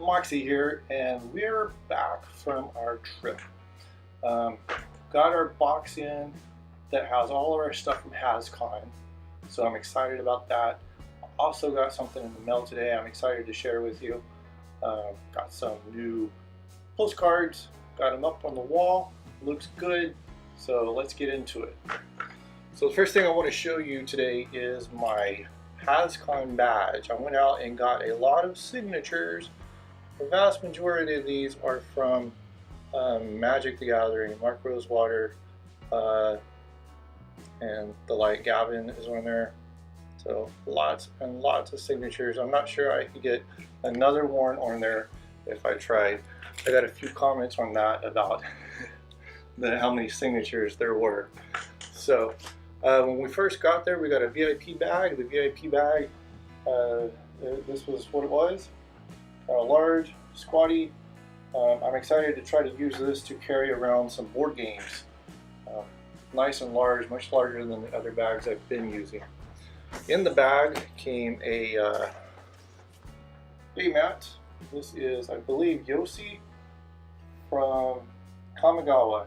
Moxie here, and we're back from our trip. Got our box in that has all of our stuff from HasCon, so I'm excited about that. Also got something in the mail today I'm excited to share with you. Got some new postcards, got them up on the wall, looks good, so let's get into it. So the first thing I want to show you today is my HasCon badge. I went out and got a lot of signatures. The vast majority of these are from Magic the Gathering, Mark Rosewater, and the light Gavin is on there. So lots and lots of signatures. I'm not sure I could get another one on there if I tried. I got a few comments on that about how many signatures there were. So when we first got there, we got a VIP bag. The VIP bag, this was what it was. A large, squatty. I'm excited to try to use this to carry around some board games. Nice and large, much larger than the other bags I've been using. In the bag came a mat. This is, I believe, Yossi from Kamigawa.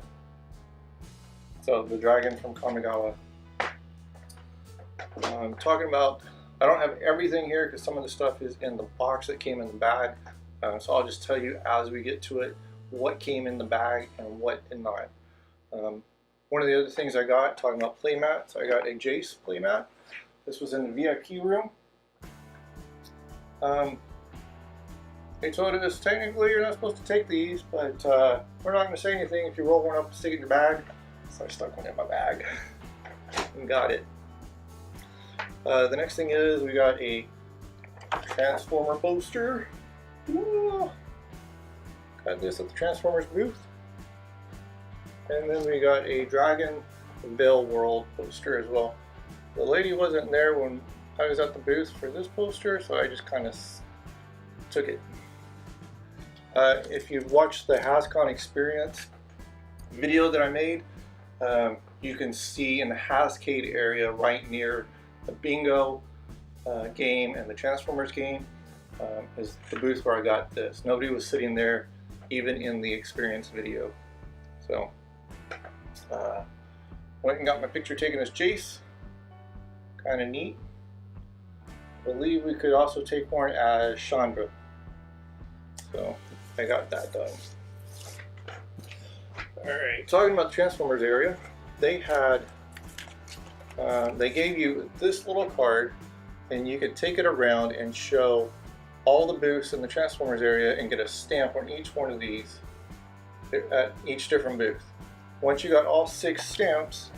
So the dragon from Kamigawa. I'm talking about, I don't have everything here because some of the stuff is in the box that came in the bag. So I'll just tell you as we get to it what came in the bag and what did not. One of the other things I got, talking about playmats, I got a Jace playmat. This was in the VIP room. They told us technically you're not supposed to take these, but we're not going to say anything if you roll one up and stick it in your bag. So I stuck one in my bag and got it. The next thing is we got a Transformer poster. Ooh. Got this at the Transformers booth. And then we got a Dragon Veil World poster as well. The lady wasn't there when I was at the booth for this poster, so I just kind of took it. If you've watched the HasCon experience video that I made, you can see in the Hascade area right near the bingo game and the Transformers game is the booth where I got this. Nobody was sitting there even in the experience video. So went and got my picture taken as Jace. Kind of neat. I believe we could also take one as Chandra. So I got that done. Alright, talking about the Transformers area, they had they gave you this little card and you could take it around and show all the booths in the Transformers area and get a stamp on each one of these at each different booth. Once you got all 6 stamps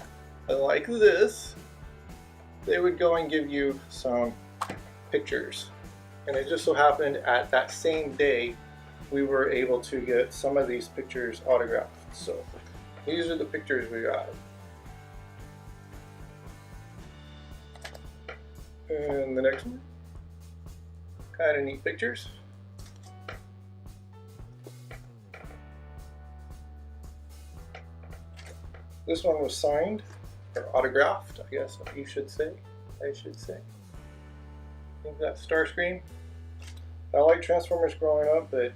like this, they would go and give you some pictures. And it just so happened at that same day we were able to get some of these pictures autographed. So these are the pictures we got. And the next one, kind of neat pictures. This one was signed, or autographed, I guess you should say. I think that's Starscream. I like Transformers growing up, but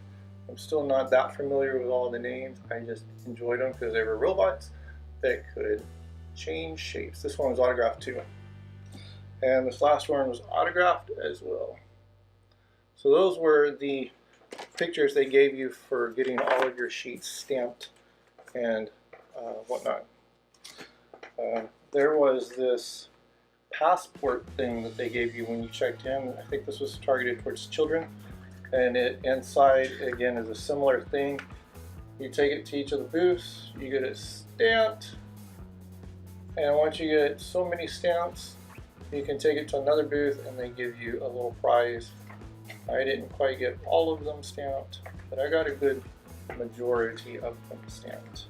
I'm still not that familiar with all the names. I just enjoyed them because they were robots that could change shapes. This one was autographed too. And this last one was autographed as well. So those were the pictures they gave you for getting all of your sheets stamped and whatnot. There was this passport thing that they gave you when you checked in. I think this was targeted towards children. And it inside again is a similar thing. You take it to each of the booths, you get it stamped, and once you get so many stamps, you can take it to another booth and they give you a little prize. I didn't quite get all of them stamped, but I got a good majority of them stamped.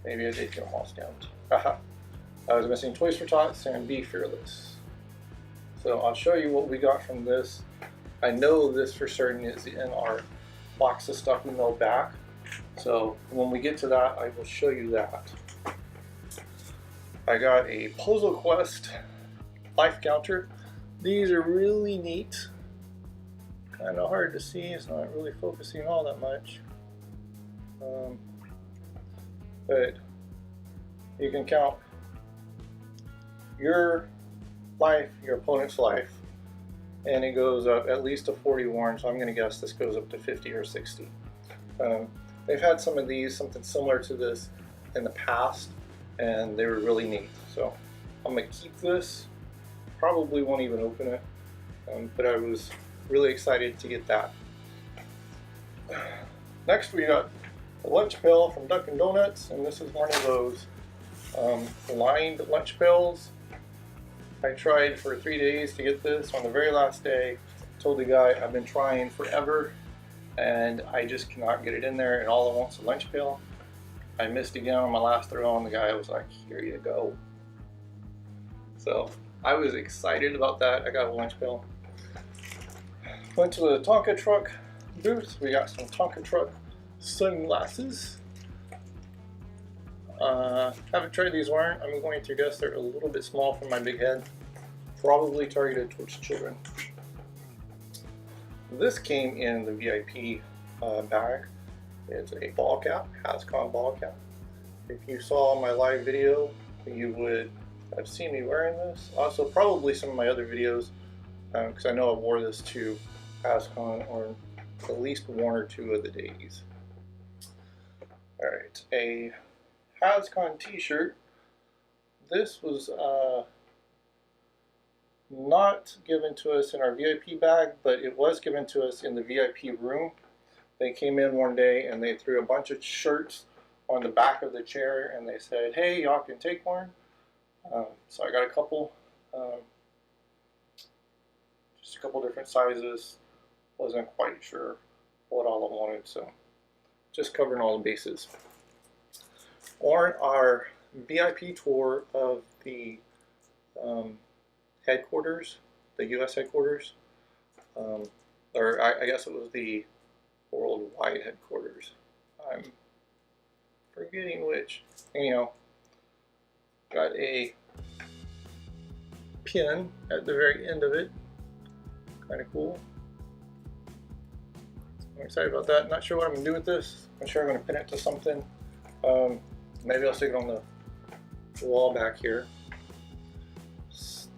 Maybe I did get them all stamped. Haha. I was missing Toys for Tots and Be Fearless. So I'll show you what we got from this. I know this for certain is in our box of stuff we mailed back. So when we get to that, I will show you that. I got a Puzzle Quest life counter. These are really neat kind of hard to see. It's not really focusing all that much. But you can count your life, your opponent's life, and it goes up at least to 40 warren, so I'm going to guess this goes up to 50 or 60. They've had some of these, something similar to this in the past, and they were really neat. So I'm going to keep this. Probably won't even open it, but I was really excited to get that. Next we got a lunch pail from Dunkin' Donuts, and this is one of those lined lunch pails. I tried for 3 days to get this. On the very last day, told the guy I've been trying forever and I just cannot get it in there, and all I want is a lunch pail. I missed again on my last throw, and the guy was like, here you go. So I was excited about that. I got a lunch pail. Went to the Tonka truck booth. We got some Tonka truck sunglasses. Haven't tried these on. I'm going to guess they're a little bit small for my big head. Probably targeted towards children. This came in the VIP bag. It's a ball cap, Hascon ball cap. If you saw my live video, you would have seen me wearing this. Also, probably some of my other videos, because I know I wore this to Hascon on at least 1 or 2 of the days. Alright, a Hascon t-shirt. This was not given to us in our VIP bag, but it was given to us in the VIP room. They came in one day and they threw a bunch of shirts on the back of the chair and they said, hey, y'all can take one. So I got a couple, just a couple different sizes. Wasn't quite sure what all I wanted, so just covering all the bases. On our VIP tour of the headquarters, the U.S. headquarters, or I guess it was the worldwide headquarters. I'm forgetting which. Anyhow, got a pin at the very end of it. Kind of cool. I'm excited about that. Not sure what I'm going to do with this. I'm sure I'm going to pin it to something. Maybe I'll stick it on the wall back here.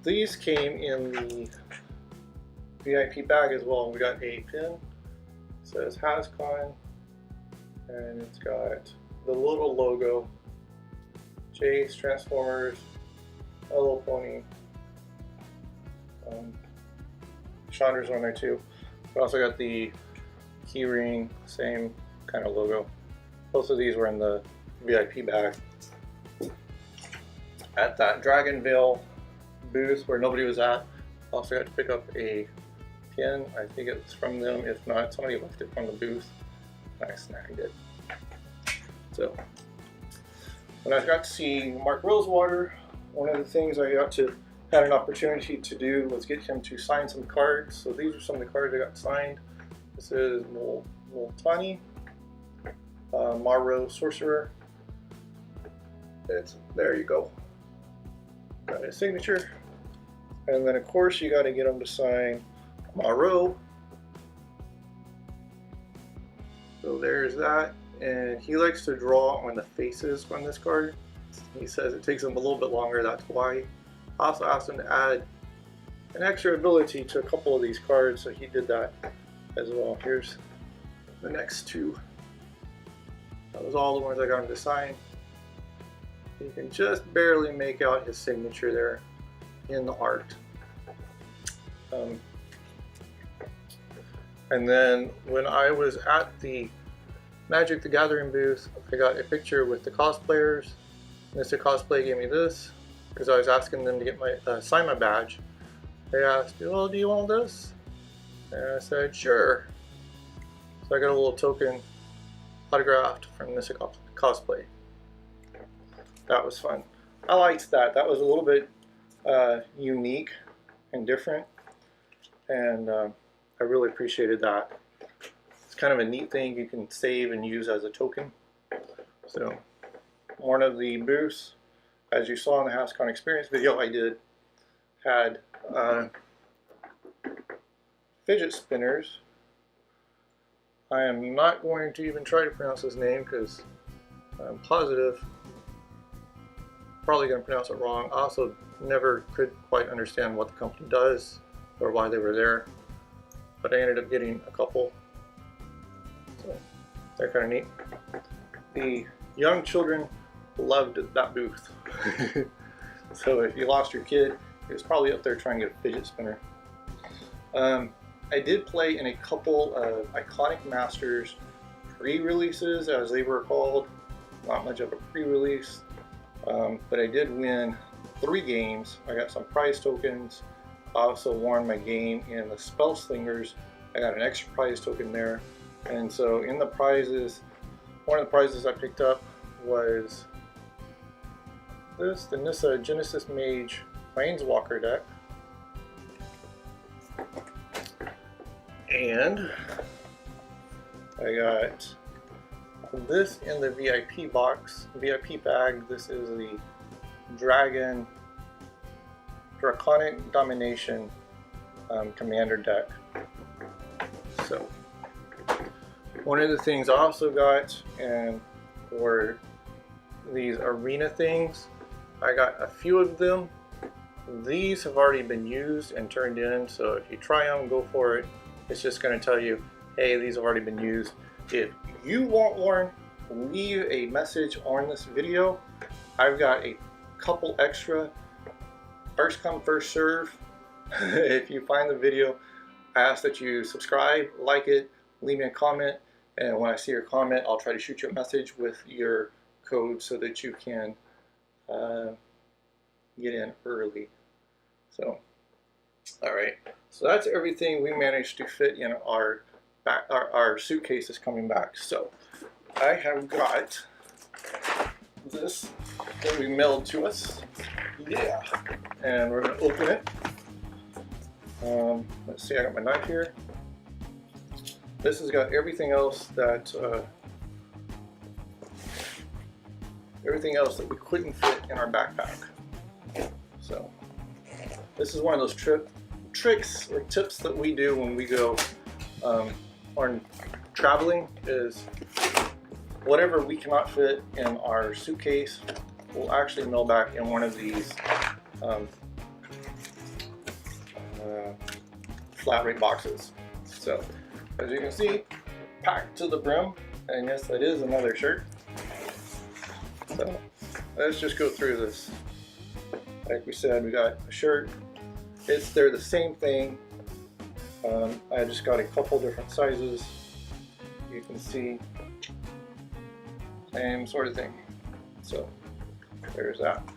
These came in the VIP bag as well. We got a pin. It says Hascon, and it's got the little logo, Jace, Transformers, a little pony. Chandra's on there too. We also got the key ring, same kind of logo. Both of these were in the VIP bag. At that Dragonville booth where nobody was at, also got to pick up a pin. I think it's from them. If not, somebody left it from the booth and I snagged it. So when I got to see Mark Rosewater, one of the things I had an opportunity to do was get him to sign some cards. So these are some of the cards I got signed. This is Multani, Maro Sorcerer. There you go. Got his signature. And then of course you got to get him to sign Maro. So there's that. And he likes to draw on the faces on this card. He says it takes him a little bit longer, that's why. I also asked him to add an extra ability to a couple of these cards, so he did that as well. Here's the next two. That was all the ones I got him to sign. You can just barely make out his signature there in the art. And then when I was at the Magic the Gathering booth, I got a picture with the cosplayers. Mr. Cosplay gave me this because I was asking them to get my sign my badge. They asked, well, do you want this? And I said, sure. So I got a little token autographed from Mr. Cosplay. That was fun. I liked that. That was a little bit unique and different, and I really appreciated that. It's kind of a neat thing you can save and use as a token. So one of the booths, as you saw in the Hascon Experience video I did, had fidget spinners I am not going to even try to pronounce his name because I'm positive probably going to pronounce it wrong. I also never could quite understand what the company does or why they were there, but I ended up getting a couple, so they're kind of neat. The young children loved that booth. So if you lost your kid, he was probably up there trying to get a fidget spinner. I did play in a couple of Iconic Masters pre-releases, as they were called. Not much of a pre-release, but I did win 3 games. I got some prize tokens. I also won my game in the Spell Slingers. I got an extra prize token there. And so in the prizes, one of the prizes I picked up was this, the Nissa Genesis Mage Planeswalker deck. And I got this in the VIP box, VIP bag. This is the Draconic Domination Commander deck. So one of the things I also got, and for these arena things, I got a few of them. These have already been used and turned in, so if you try them, go for it. It's just going to tell you, hey, these have already been used. If you want one, leave a message on this video. I've got a couple extra. First come, first serve. If you find the video, I ask that you subscribe, like it, leave me a comment, and when I see your comment, I'll try to shoot you a message with your code so that you can get in early. So, all right. So that's everything we managed to fit in our suitcases coming back. So I have got this that we mailed to us. Yeah. And we're going to open it. Let's see, I got my knife here. This has got everything else that we couldn't fit in our backpack. So this is one of those tricks or tips that we do when we go on traveling, is whatever we cannot fit in our suitcase, we'll actually mail back in one of these flat rate boxes. So as you can see, packed to the brim, and yes, that is another shirt. So let's just go through this. Like we said, we got a shirt. They're the same thing. I just got a couple different sizes. You can see, same sort of thing. So there's that.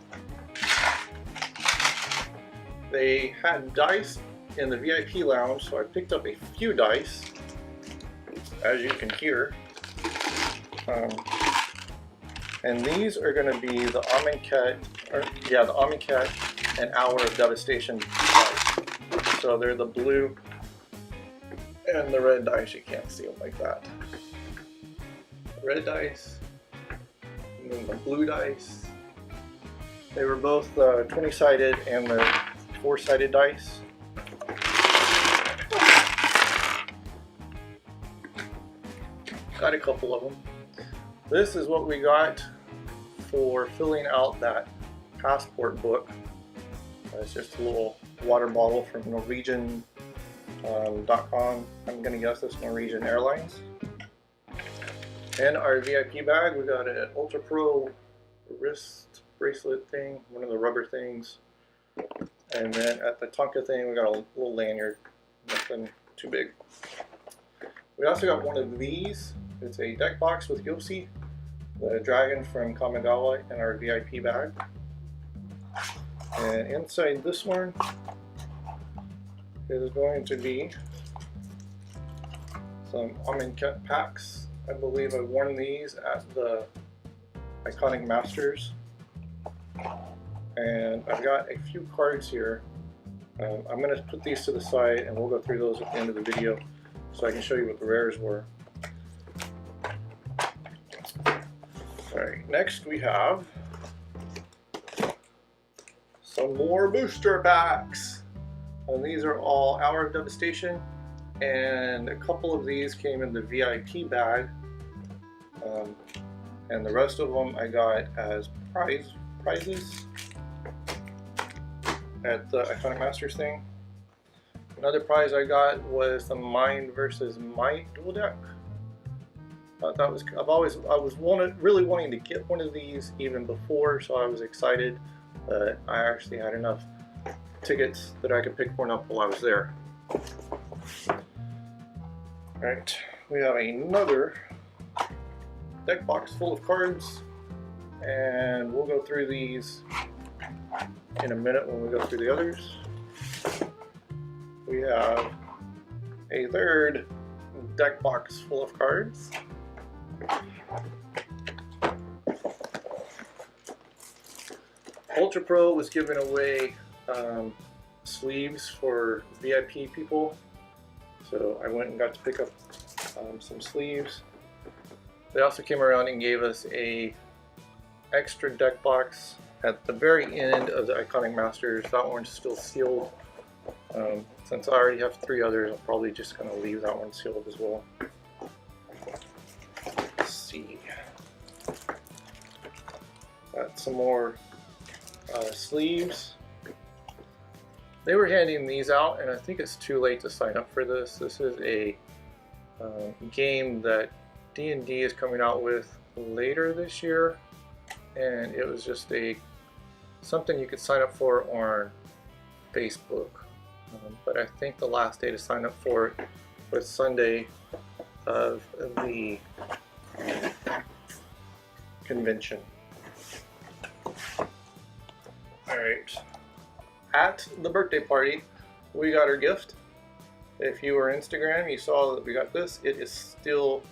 They had dice in the VIP lounge, so I picked up a few dice, as you can hear. And these are going to be the Amonkhet, the Amonkhet and Hour of Devastation dice. So they're the blue and the red dice. You can't see them like that. The red dice and then the blue dice. They were both 20-sided and the 4-sided dice. Got a couple of them. This is what we got for filling out that passport book. It's just a little water bottle from Norwegian.com. I'm going to guess that's Norwegian Airlines. And our VIP bag, we got an Ultra Pro wrist bracelet thing, one of the rubber things. And then at the Tonka thing, we got a little lanyard, nothing too big. We also got one of these. It's a deck box with Yossi, the dragon from Kamigawa, in our VIP bag. And inside this one is going to be some Amonkhet packs. I believe I won these at the Iconic Masters. And I've got a few cards here. I'm going to put these to the side and we'll go through those at the end of the video so I can show you what the rares were. Alright, next we have some more booster packs. And these are all Hour of Devastation. and a couple of these came in the VIP bag, and the rest of them I got as prizes at the Iconic Masters thing. Another prize I got was the Mind versus Might dual deck. That was really wanting to get one of these even before, so I was excited that I actually had enough tickets that I could pick one up while I was there. Alright, we have another deck box full of cards, and we'll go through these in a minute when we go through the others. We have a third deck box full of cards. Ultra Pro was giving away sleeves for VIP people, so I went and got to pick up some sleeves. They also came around and gave us a extra deck box at the very end of the Iconic Masters. That one's still sealed. Since I already have 3 others, I'm probably just going to leave that one sealed as well. Let's see. Got some more sleeves. They were handing these out, and I think it's too late to sign up for this. This is a game that D&D is coming out with later this year, and it was just something you could sign up for on Facebook. But I think the last day to sign up for it was Sunday of the convention. Alright, at the birthday party, we got our gift. If you were Instagram, you saw that we got this. It is still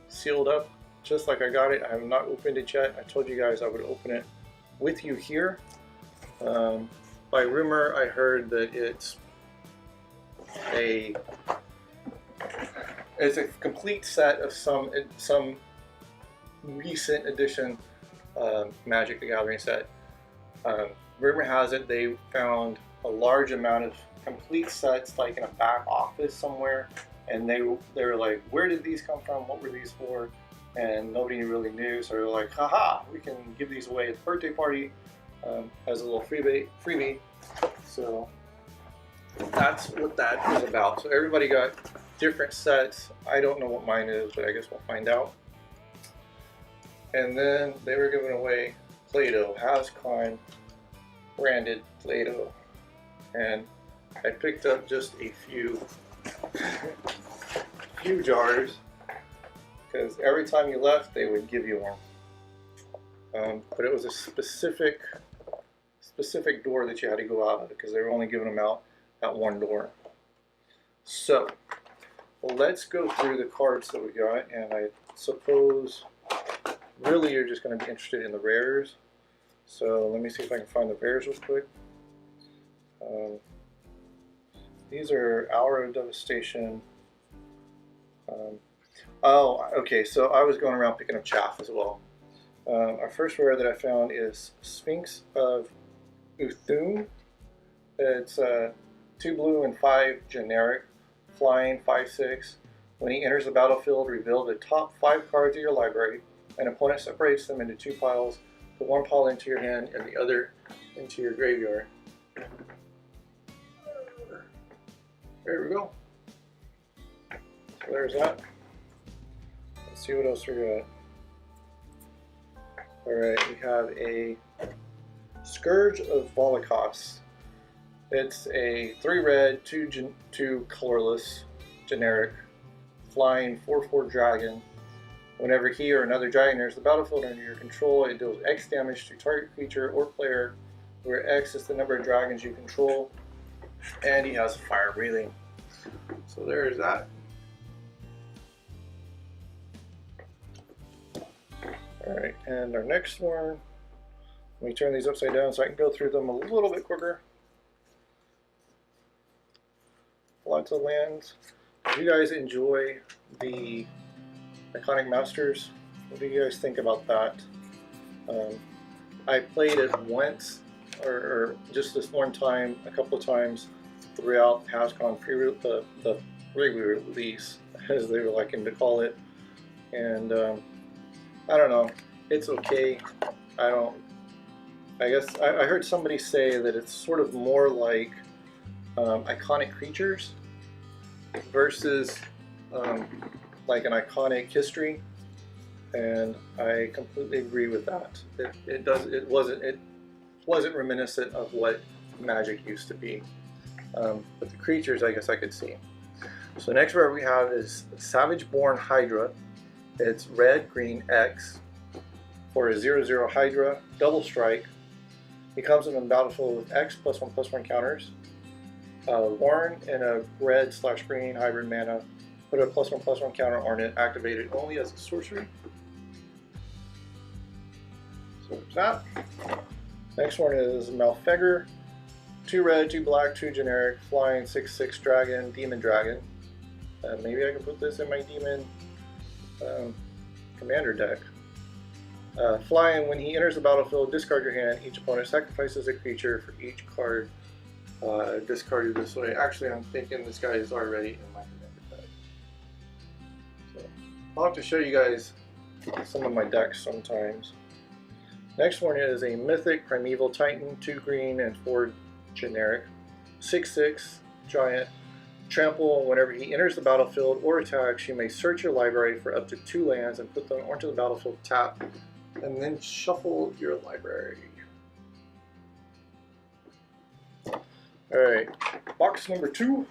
sealed up, just like I got it. I have not opened it yet. I told you guys I would open it with you here. By rumor, I heard that it's a complete set of some recent edition Magic the Gathering set. Rumor has it they found a large amount of complete sets like in a back office somewhere, and they were like, where did these come from? What were these for? And nobody really knew, so they were like, haha, we can give these away at the birthday party as a little freebie. So that's what that is about. So everybody got different sets. I don't know what mine is, but I guess we'll find out. And then they were giving away Play-Doh, Hascon branded Play-Doh, and I picked up just a few jars because every time you left they would give you one, but it was a specific door that you had to go out of because they were only giving them out at one door. So let's go through the cards that we got, and I suppose really you're just going to be interested in the rares. So let me see if I can find the rares real quick. These are Hour of Devastation. Oh, okay, so I was going around picking up chaff as well. Our first rare that I found is Sphinx of Uthum. It's 2 blue and 5 generic, flying 5/6. When he enters the battlefield, reveal the top 5 cards of your library. An opponent separates them into 2 piles. Put one pile into your hand and the other into your graveyard. There we go. So there's that. Let's see what else we got. Alright, we have a Scourge of Volokos. It's a 3 red, 2 colorless, generic, flying 4/4 dragon. Whenever he or another dragon enters the battlefield under your control, it deals X damage to target creature or player, where X is the number of dragons you control, and he has fire breathing. So there's that. Alright, and our next one, let me turn these upside down so I can go through them a little bit quicker. Lots of lands. Do you guys enjoy the Iconic Masters? What do you guys think about that? I played it once, or just this one time, a couple of times throughout Hascon the re-release, as they were liking to call it. And I don't know, it's okay. I guess I heard somebody say that it's sort of more like iconic creatures versus like an iconic history, and I completely agree with that. It wasn't reminiscent of what Magic used to be, but the creatures I guess I could see. So next rare we have is Savage Born Hydra. It's red, green, X for a 0/0 Hydra, double strike. He comes in the battlefield with X +1/+1 counters. Warren in a red/green hybrid mana. Put a +1/+1 counter on it, activated only as a sorcery. So there's that. Next one is Malfegor. 2 red, 2 black, 2 generic, flying 6/6 dragon, demon dragon. Maybe I can put this in my demon commander deck. Flying, when he enters the battlefield, discard your hand. Each opponent sacrifices a creature for each card discarded this way. Actually, I'm thinking this guy is already in my commander deck. So I'll have to show you guys some of my decks sometimes. Next one is a Mythic Primeval Titan, 2 green and 4 generic, 6/6 giant. Trample, whenever he enters the battlefield or attacks, you may search your library for up to 2 lands and put them onto the battlefield tap, and then shuffle your library. Alright, box number 2.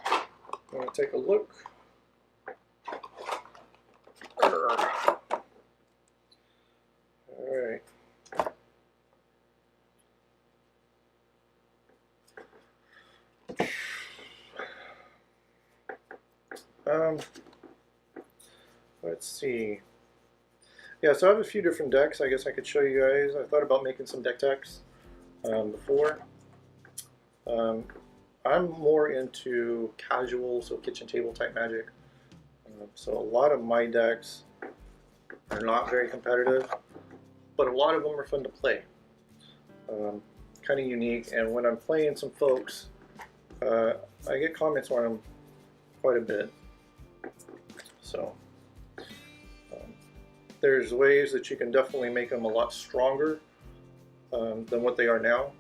I'm going to take a look. Alright. Let's see. Yeah, so I have a few different decks. I guess I could show you guys. I thought about making some deck techs before. I'm more into casual, so kitchen table type Magic. So a lot of my decks are not very competitive, but a lot of them are fun to play. Kind of unique, and when I'm playing some folks, I get comments on them quite a bit. So there's ways that you can definitely make them a lot stronger than what they are now.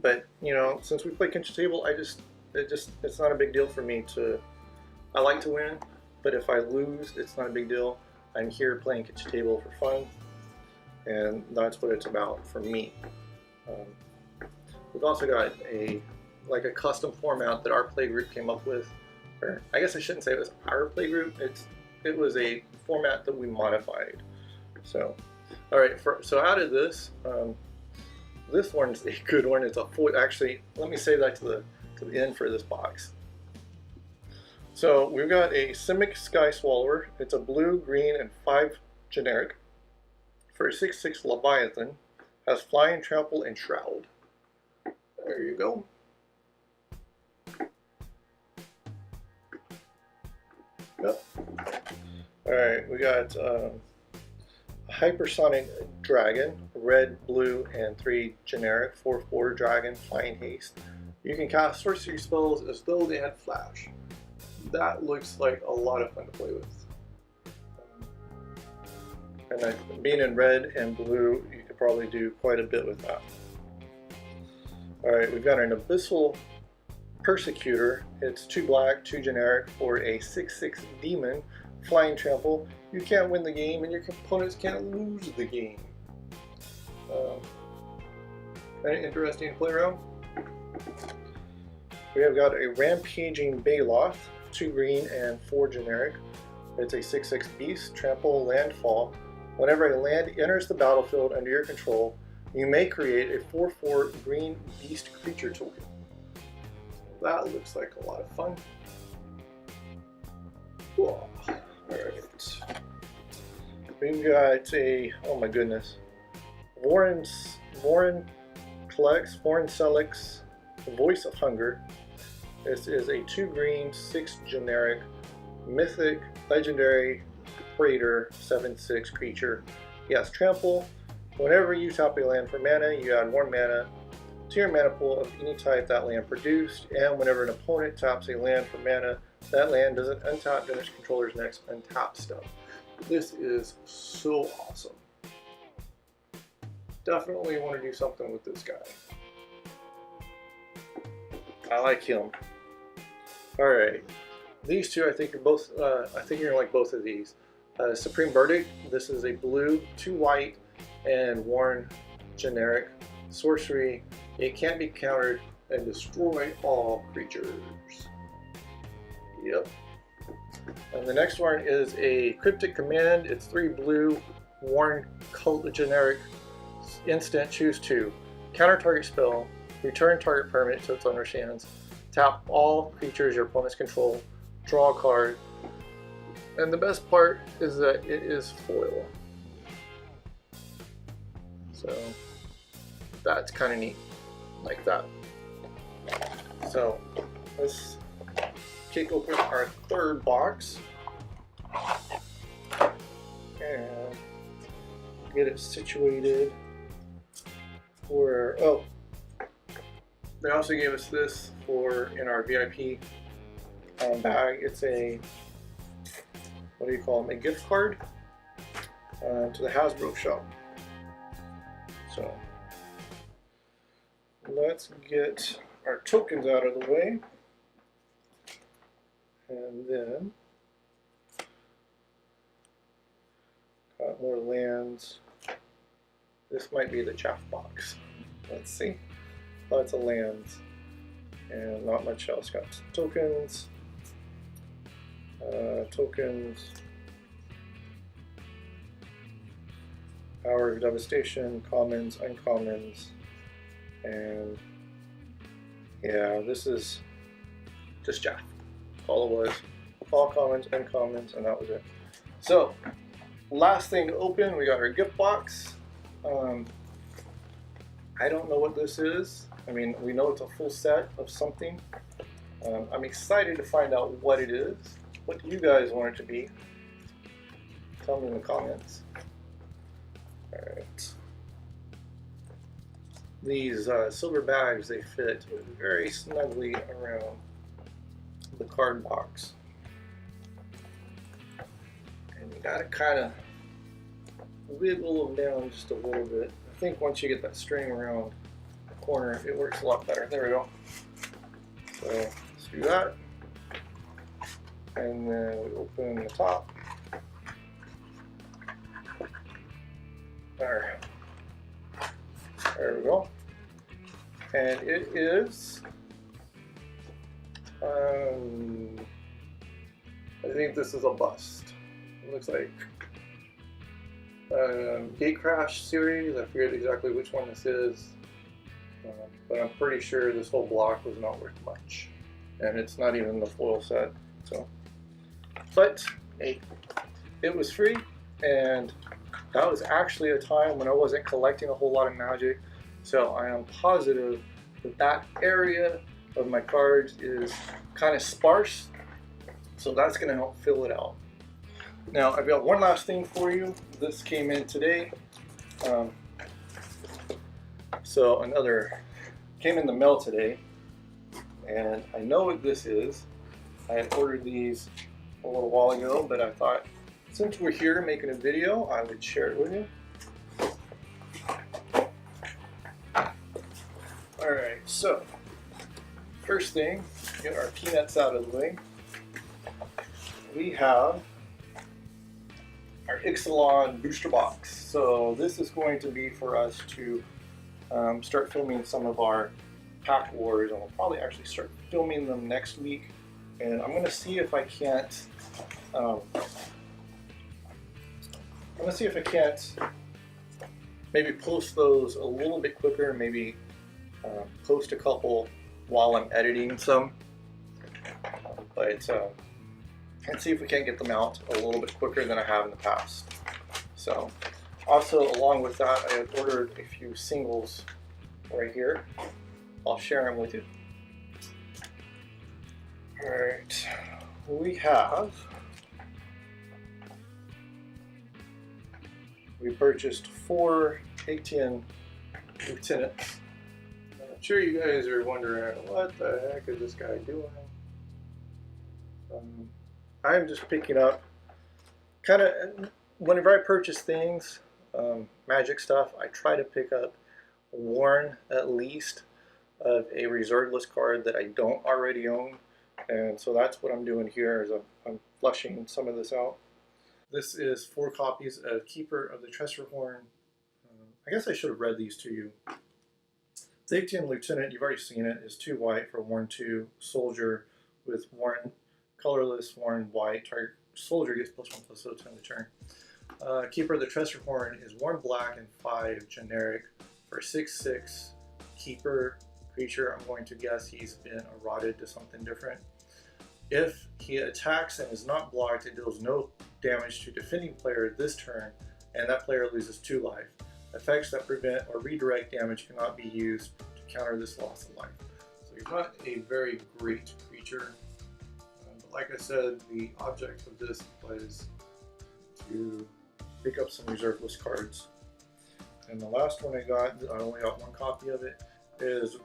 But you know, since we play kitchen table, it's not a big deal for me to. I like to win, but if I lose, it's not a big deal. I'm here playing kitchen table for fun, and that's what it's about for me. We've also got a custom format that our play group came up with. Or I guess I shouldn't say it was our play group. It was a format that we modified. So, all right. So out of this, this one's a good one. It's a full. Actually, let me save that to the end for this box. So we've got a Simic Sky Swallower. It's a blue, green, and 5 generic for a 6/6 Leviathan. Has flying, trample, and shroud. There you go. Yep. Alright, we got a Hypersonic Dragon, red, blue, and 3 generic, 4/4 dragon, flying haste. You can cast sorcery spells as though they had flash. That looks like a lot of fun to play with. And being in red and blue, you could probably do quite a bit with that. Alright, we've got an Abyssal Persecutor. It's 2 black, 2 generic for a 6/6 demon, flying trample. You can't win the game and your opponents can't lose the game. Kind of interesting to play around. We have got a Rampaging Baloth, 2 green and 4 generic. It's a 6/6 beast, trample, landfall. Whenever a land enters the battlefield under your control, you may create a 4/4 green beast creature token. That looks like a lot of fun. Cool. Alright. We've got a, oh my goodness, Warren Selix, Voice of Hunger. This is a 2 green, 6 generic, mythic, legendary, Praetor, 7/6 creature. He has trample. Whenever you tap a land for mana, you add 1 mana to your mana pool of any type that land produced, and whenever an opponent taps a land for mana, that land doesn't untap during its controller's next untap step. This is so awesome. Definitely want to do something with this guy. I like him. Alright. These two, I think, are both. I think you're gonna like both of these. Supreme Verdict. This is a blue, 2 white, and 1 generic sorcery. It can't be countered and destroy all creatures. Yep. And the next one is a Cryptic Command. It's 3 blue, 1 generic instant. Choose 2. Counter target spell. Return target permanent to its owner's hands. Tap all creatures your opponents control. Draw a card. And the best part is that it is foil. So that's kind of neat, like that. So let's kick open our 3rd box and get it situated for, oh, they also gave us this for in our VIP bag. It's a, what do you call them, a gift card to the Hasbro shop. So let's get our tokens out of the way, and then got more lands. This might be the chaff box. Let's see. Lots of lands and not much else. Got tokens, Power of Devastation, commons, uncommons, and yeah, this is just Jack. All it was. All commons, uncommons, and that was it. So, last thing to open, we got our gift box. I don't know what this is. I mean, we know it's a full set of something. I'm excited to find out what it is. What do you guys want it to be? Tell me in the comments. Alright. These silver bags, they fit very snugly around the card box. And you gotta kind of wiggle them down just a little bit. I think once you get that string around the corner, it works a lot better. There we go. So let's do that. And then we open the top. There we go. And it is, I think this is a bust. It looks like Gate Crash series. I forget exactly which one this is, but I'm pretty sure this whole block was not worth much, and it's not even the foil set. So, but hey, it was free, and that was actually a time when I wasn't collecting a whole lot of Magic, so I am positive that that area of my cards is kind of sparse, so that's going to help fill it out. Now, I've got one last thing for you. This came in today. So came in the mail today, and I know what this is. I had ordered these a little while ago, but I thought since we're here making a video, I would share it with you. Alright, so first thing, get our peanuts out of the way. We have our Ixalan booster box. So this is going to be for us to start filming some of our pack wars, and we'll probably actually start filming them next week. And I'm going to see if I can't maybe post those a little bit quicker, maybe post a couple while I'm editing some, and see if we can't get them out a little bit quicker than I have in the past. So, also along with that, I have ordered a few singles right here. I'll share them with you. Alright, we purchased 4 18 lieutenants. sure you guys are wondering, what the heck is this guy doing? I'm just picking up, kind of, whenever I purchase things, magic stuff, I try to pick up one at least of a reserve list card that I don't already own. And so that's what I'm doing here, is I'm flushing some of this out. This is 4 copies of Keeper of the Tressorhorn. I guess I should have read these to you. Zactian Lieutenant, you've already seen it, is 2 white for Warren 2. Soldier with Warren colorless, Warren white. Target soldier gets +1/+0 to end the turn. Keeper of the Tressorhorn is 1 black and 5 generic for 6/6 Keeper creature. I'm going to guess he's been eroded to something different. If he attacks and is not blocked, it deals no damage to defending player this turn, and that player loses 2 life. Effects that prevent or redirect damage cannot be used to counter this loss of life. So he's not a very great creature. But like I said, the object of this was to pick up some reserve list cards. And the last one I got, I only got 1 copy of it, is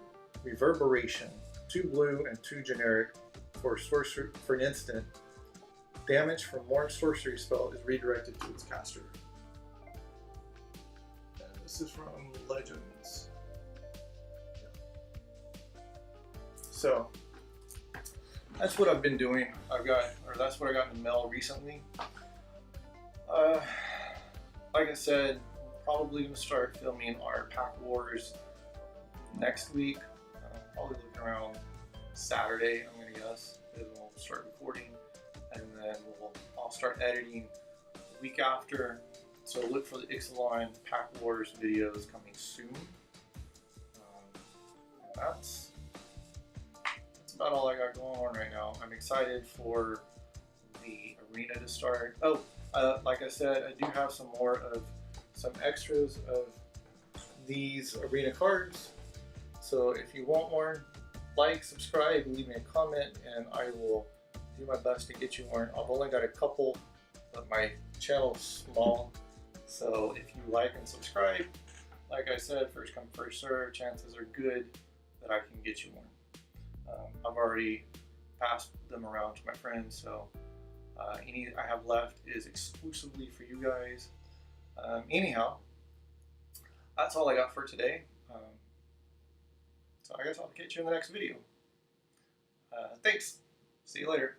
Reverberation. 2 blue and 2 generic for sorcery for an instant. Damage from one sorcery spell is redirected to its caster. And this is from Legends. So that's what I've been doing. That's what I got in the mail recently. Like I said, probably gonna start filming our Pack Wars next week. Probably looking around Saturday, I'm gonna guess, is when we'll start recording, and then I'll start editing the week after. So look for the Ixalan Pack Wars videos coming soon. That's about all I got going on right now. I'm excited for the arena to start. Oh, like I said, I do have some extras of these arena cards. So if you want one, like, subscribe, leave me a comment, and I will do my best to get you one. I've only got a couple, but my channel's small. So if you like and subscribe, like I said, first come, first serve, chances are good that I can get you one. I've already passed them around to my friends, so any I have left is exclusively for you guys. Anyhow, that's all I got for today. So I guess I'll catch you in the next video. Thanks. See you later.